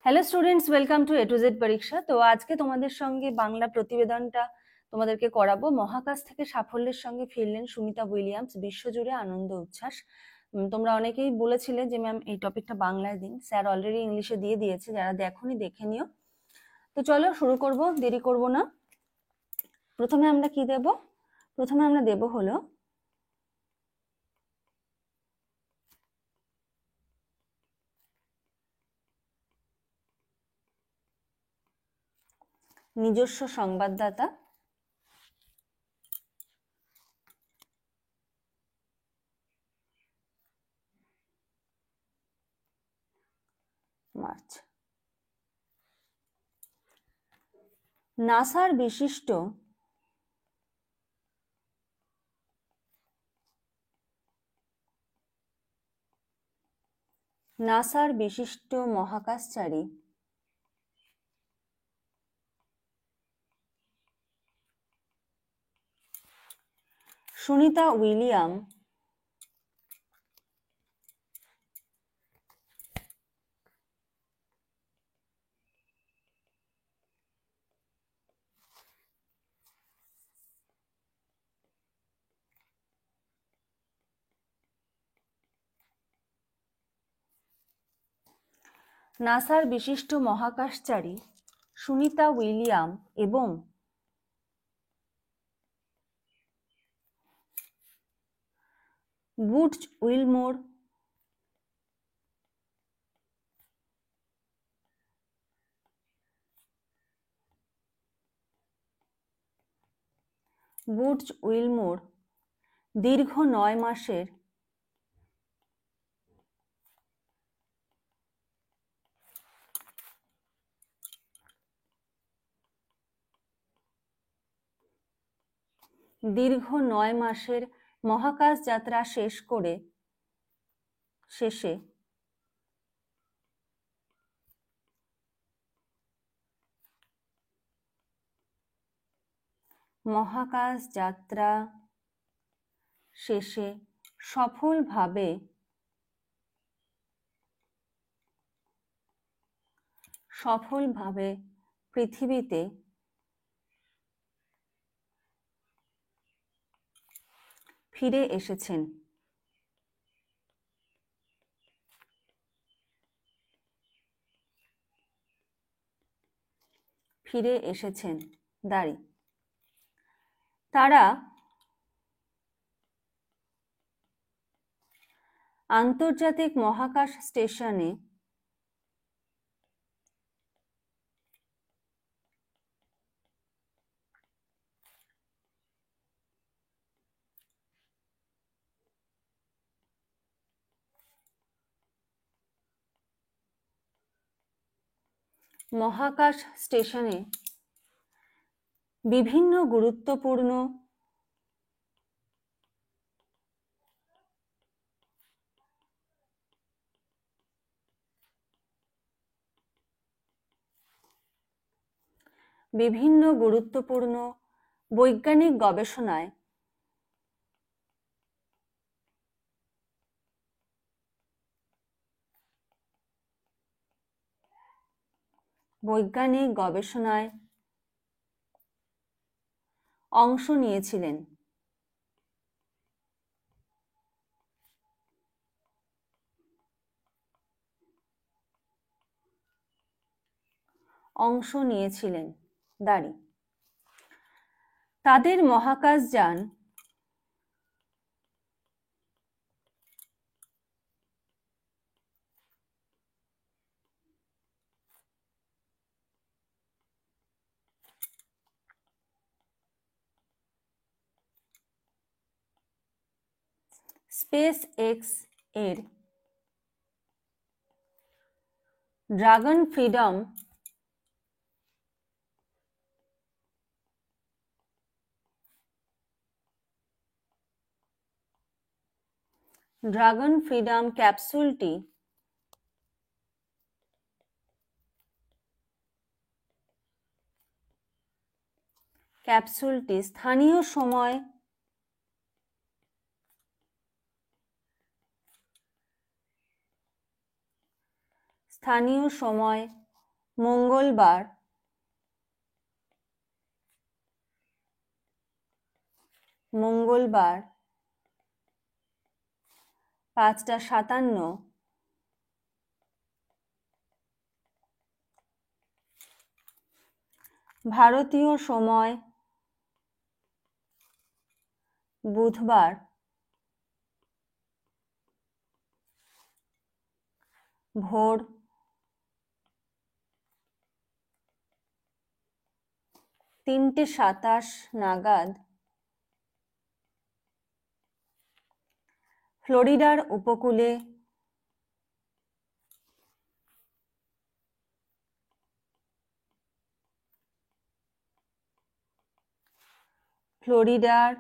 Hello students, welcome to A to Z পরীক্ষা। তো আজকে তোমাদের সঙ্গে বাংলা প্রতিবেদনটা তোমাদেরকে করাবো। মহাকাশ থেকে সাফল্যের সঙ্গে ফিরলেন সুনিতা উইলিয়ামস, বিশ্বজুড়ে আনন্দ উচ্ছ্বাস। তোমরা অনেকেই বলেছিলে যে ম্যাম এই টপিকটা বাংলায় দিন, স্যার অলরেডি ইংলিশে দিয়ে দিয়েছে, যারা দেখোনি দেখে নিও। তো চলো শুরু করব, দেরি করব না। প্রথমে আমরা কি দেব? প্রথমে আমরা দেব হলো নিজস্ব সংবাদদাতা, মার্চ। নাসার বিশিষ্ট মহাকাশচারী সুনিতা উইলিয়াম নাসার বিশিষ্ট মহাকাশচারী সুনিতা উইলিয়াম এবং বুজ উইলমোর দীর্ঘ 9 মাসের মহাকাশ যাত্রা শেষে সফলভাবে পৃথিবীতে ফিরে এসেছেন। তারা আন্তর্জাতিক মহাকাশ স্টেশনে বিভিন্ন গুরুত্বপূর্ণ বৈজ্ঞানিক গবেষণায় অংশ নিয়েছিলেন। তাদের মহাকাশযান স্পেস এক্স এর ড্রাগন ফ্রিডম ক্যাপসুলটি স্থানীয় সময় মঙ্গলবার, মঙ্গলবার 5টা 57, ভারতীয় সময় বুধবার ভোর 3:27 নাগাদ ফ্লোরিডার উপকূলে ফ্লোরিডার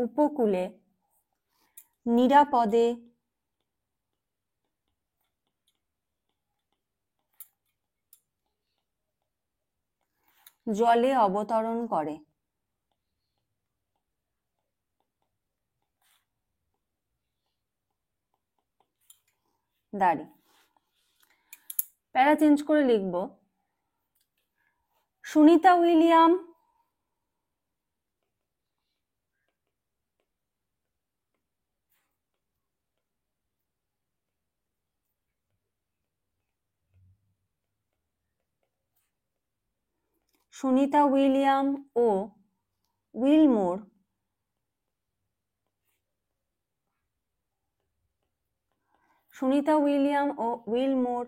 উপকূলে নিরাপদে জলে অবতরণ করে। দাঁড়ি প্যারা চেঞ্জ করে লিখব, সুনিতা উইলিয়াম সুনিতা উইলিয়াম ও উইলমোর সুনিতা উইলিয়াম ও উইলমোর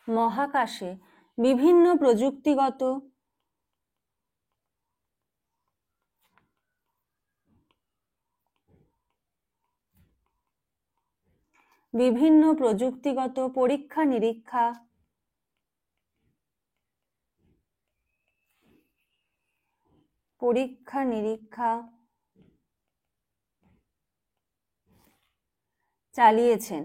মহাকাশে বিভিন্ন প্রযুক্তিগত পরীক্ষা নিরীক্ষা চালিয়েছেন।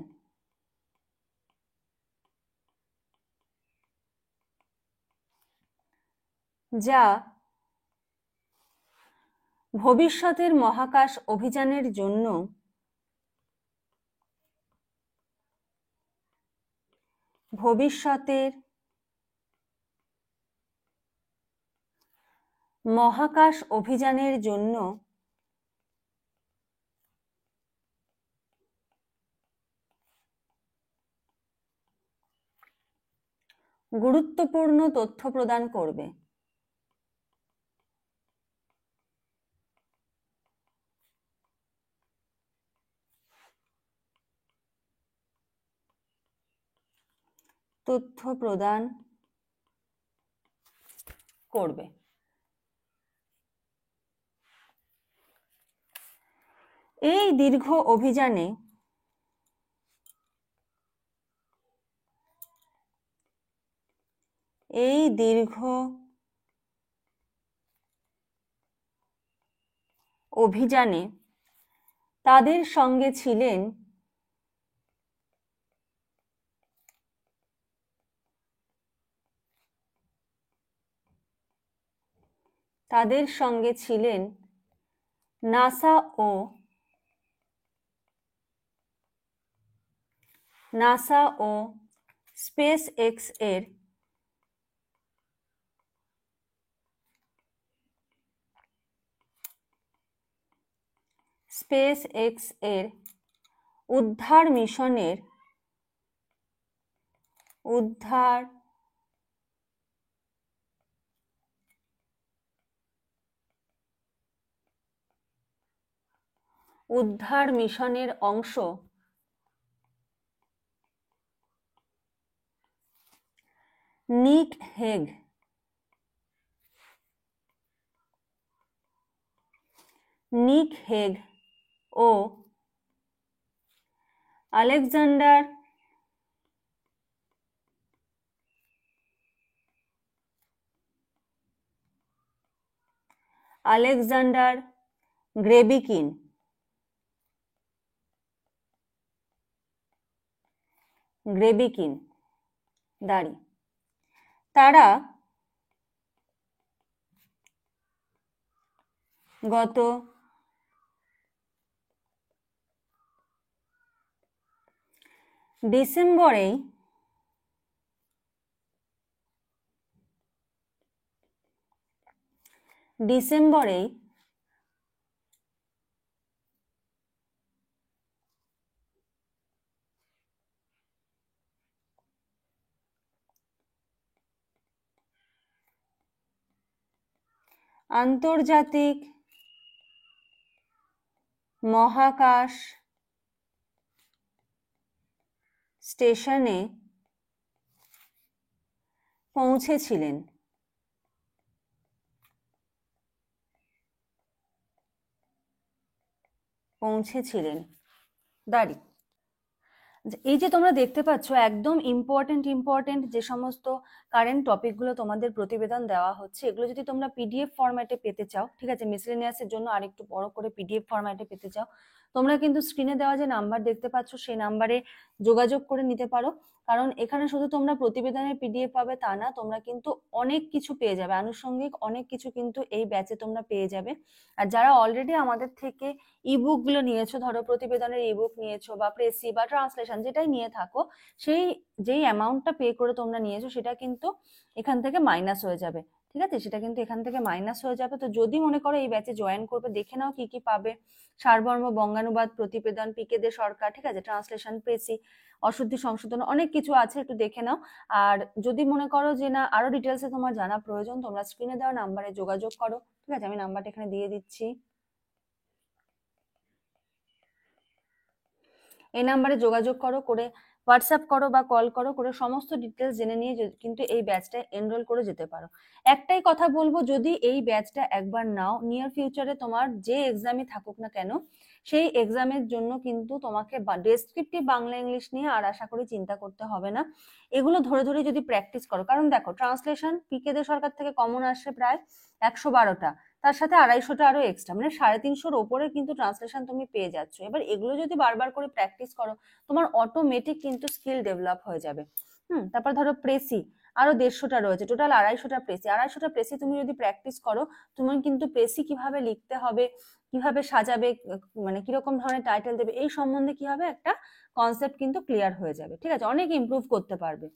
যা ভবিষ্যতের মহাকাশ অভিযানের জন্য গুরুত্বপূর্ণ তথ্য প্রদান করবে। এই দীর্ঘ অভিযানে তাদের সঙ্গে ছিলেন নাসা ও স্পেস এক্স এর উদ্ধার মিশনের অংশ নিক হেগ ও আলেকজান্ডার গ্রেবিকিন দাঁড়ি, তারা গত ডিসেম্বরেই আন্তর্জাতিক মহাকাশ স্টেশনে পৌঁছেছিলেন। দাঁড়ি, এই যে তোমরা দেখতে পাচ্ছ একদম ইম্পর্টেন্ট যে সমস্ত কারেন্ট টপিকগুলো তোমাদের প্রতিবেদন দেওয়া হচ্ছে, এগুলো যদি তোমরা পিডিএফ ফরম্যাটে পেতে চাও, ঠিক আছে, মিসেলেনিয়াসের জন্য আরেকটু বড় করে পিডিএফ ফরম্যাটে পেতে চাও, তোমরা কিন্তু স্ক্রিনে দেওয়া যে নাম্বার দেখতে পাচ্ছ সেই নাম্বারে যোগাযোগ করে নিতে পারো। কারণ এখানে শুধু তোমরা প্রতিবেদনের পিডিএফ পাবে তা না, তোমরা কিন্তু অনেক কিছু পেয়ে যাবে, আনুষঙ্গিক অনেক কিছু কিন্তু এই ব্যাচে তোমরা পেয়ে যাবে। আর যারা অলরেডি আমাদের থেকে ইবুক গুলো নিয়েছো, ধরো প্রতিবেদনের ইবুক নিয়েছো বা প্রেসি বা ট্রান্সলেশন যেটাই নিয়ে থাকো, সেই যেই অ্যামাউন্টটা পে করে তোমরা নিয়েছো সেটা কিন্তু এখান থেকে মাইনাস হয়ে যাবে, ঠিক আছে, সেটা কিন্তু এখান থেকে মাইনাস হয়ে যাবে। তো যদি মনে করো এই ব্যাচে জয়েন করবে, দেখে নাও কি কি পাবে। সারমর্ম বঙ্গানুবাদ প্রতিবেদন, পিকে দে সরকার, ঠিক আছে, ট্রান্সলেশন, প্রেসি, অশুদ্ধি সংশোধন, অনেক কিছু আছে, একটু দেখে নাও। আর যদি মনে করো যে না আরো ডিটেলসে তোমার জানা প্রয়োজন, তোমরা স্ক্রিনে দেওয়া নাম্বারে যোগাযোগ করো, ঠিক আছে, আমি নাম্বারটা এখানে দিয়ে দিচ্ছি। এই নাম্বারে যোগাযোগ করো, করে হোয়াটসঅ্যাপ করো বা কল করো, করে সমস্ত ডিটেলস জেনে নিয়ে কিন্তু এই ব্যাচটা এনরোল করে যেতে পারো। একটাই কথা বলবো, যদি এই ব্যাচটা একবার নাও, নিয়ার ফিউচারে তোমার যে এক্সামই থাকুক না কেন, সেই এক্সামের জন্য কিন্তু তোমাকে ডেসক্রিপটিভ বাংলা ইংলিশ নিয়ে আর আশা করি চিন্তা করতে হবে না। এগুলো ধরে ধরে যদি প্র্যাকটিস করো, কারণ দেখো ট্রান্সলেশন পিকে দে সরকার থেকে কমন আসছে প্রায় 112টা, তার সাথে 250টা আরো এক্সট্রা, মানে 350-র ওপরে কিন্তু ট্রান্সলেশন তুমি পেয়ে যাচ্ছ। এবার এগুলো যদি বারবার করে প্র্যাকটিস করো, তোমার অটোমেটিক কিন্তু স্কিল ডেভেলপ হয়ে যাবে। তারপর ধরো প্রেসি আরো 150টা রয়েছে, টোটাল 250টা প্রেসি তুমি যদি প্র্যাকটিস করো, তুমি কিন্তু প্রেসি কিভাবে লিখতে হবে, কিভাবে সাজাবে, মানে কিরকম ধরনের টাইটেল দেবে, এই সম্বন্ধে কি হবে একটা কনসেপ্ট কিন্তু ক্লিয়ার হয়ে যাবে, ঠিক আছে, অনেক ইমপ্রুভ করতে পারবে।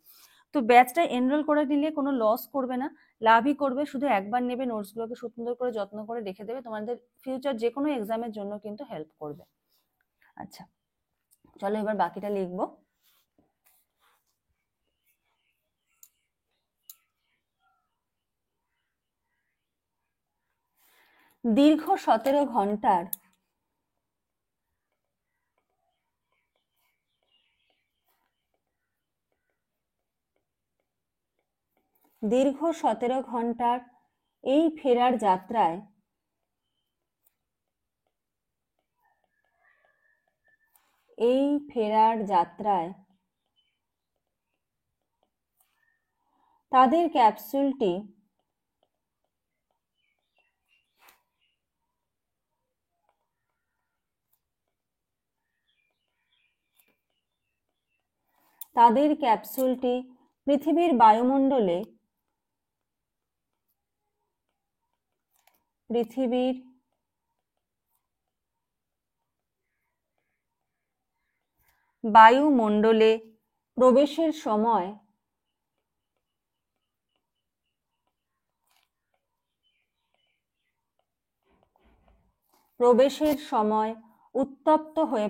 তো ব্যাচটা এনরোল করে নিলে কোনো লস করবে না, লাভই করবে। শুধু একবার নেবে, নোটসগুলোকে সুন্দর করে যত্ন করে রেখে দেবে, তোমাদের ফিউচার যে কোনো এক্সামের জন্য কিন্তু হেল্প করবে। আচ্ছা, চলো এবার বাকিটা লিখবো। দীর্ঘ 17 ঘন্টার এই ফেরার যাত্রায় তাদের ক্যাপসুলটি পৃথিবীর বায়ুমণ্ডলে প্রবেশের সময় উত্তপ্ত হয়ে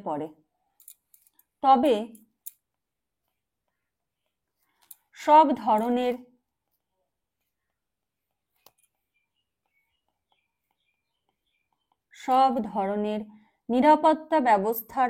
পড়ে। তবে সব ধরনের নিরাপত্তা ব্যবস্থার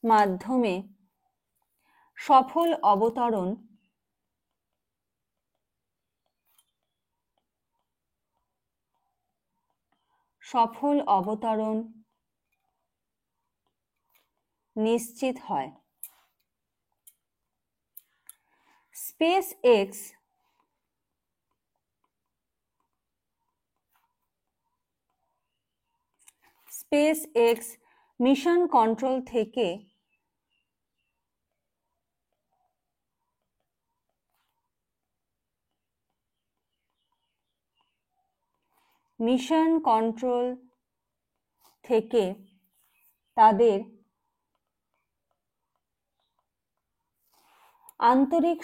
মাধ্যমে সফল অবতরণ সফল অবতরণ নিশ্চিত হয়। স্পেস এক্স মিশন কন্ট্রোল থেকে তাদের আন্তরিক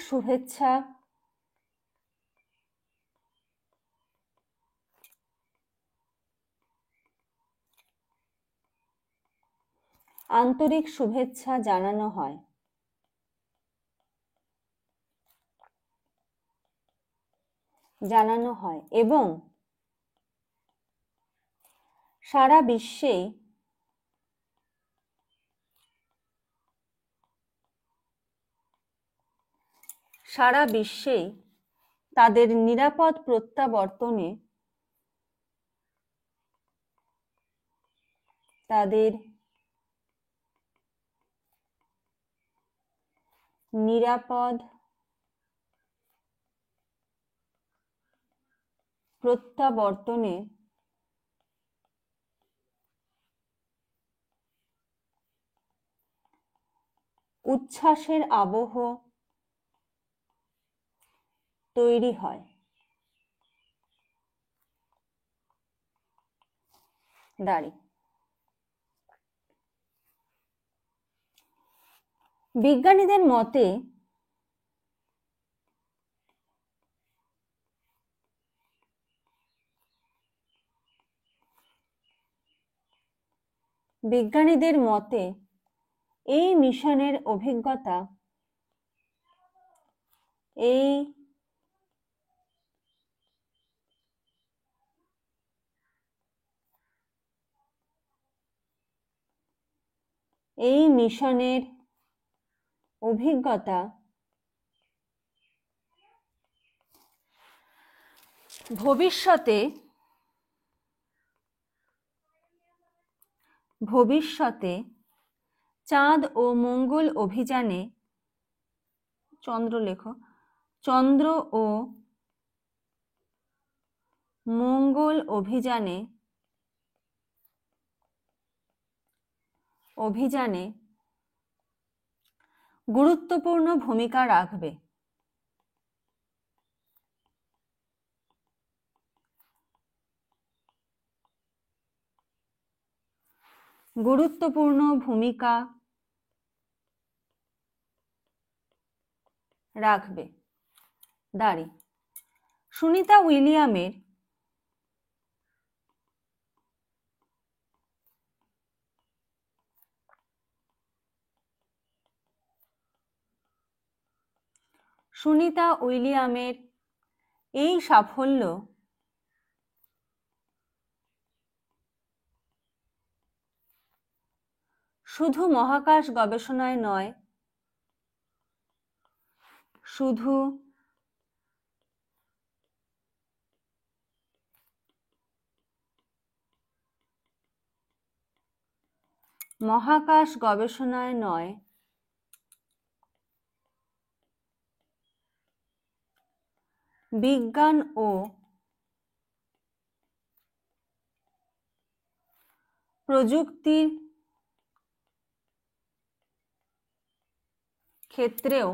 শুভেচ্ছা জানানো হয়। এবং সারা বিশ্বেই তাদের নিরাপদ প্রত্যাবর্তনে উচ্ছ্বাসের আবহ তৈরি হয়। বিজ্ঞানীদের মতে এই মিশনের অভিজ্ঞতা ভবিষ্যতে চাঁদ ও মঙ্গল অভিযানে চন্দ্র ও মঙ্গল অভিযানে গুরুত্বপূর্ণ ভূমিকা রাখবে। সুনিতা উইলিয়ামের এই সাফল্য শুধু মহাকাশ গবেষণায় নয়, বিজ্ঞান ও প্রযুক্তির ক্ষেত্রেও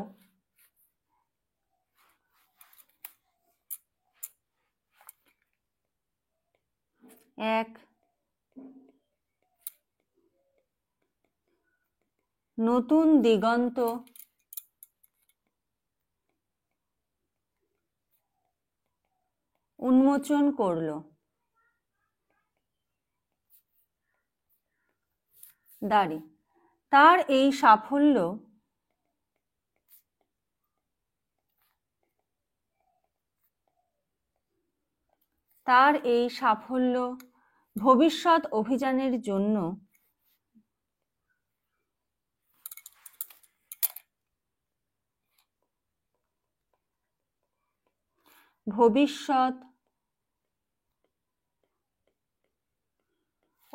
এক নতুন দিগন্ত উন্মোচন করল। তার এই সাফল্য ভবিষ্যৎ অভিযানের জন্য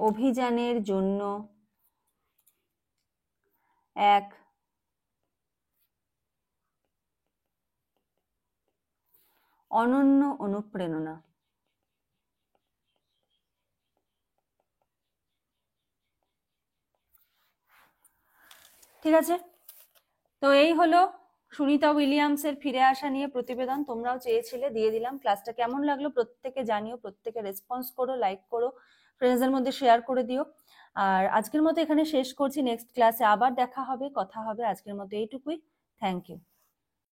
অভিযানের জন্য এক অনন্য অনুপ্রেরণা। ঠিক আছে, তো এই হলো সুনিতা উইলিয়ামসের ফিরে আসা নিয়ে প্রতিবেদন। তোমরাও চেয়েছিলে, দিয়ে দিলাম। ক্লাসটা কেমন লাগলো প্রত্যেকে জানিও, প্রত্যেকে রেসপন্স করো, লাইক করো, ফ্রেন্ডসদের মধ্যে শেয়ার করে দিও। আর আজকের মতো এখানে শেষ করছি, নেক্সট ক্লাসে আবার দেখা হবে, কথা হবে। আজকের মতো এইটুকুই। Thank you.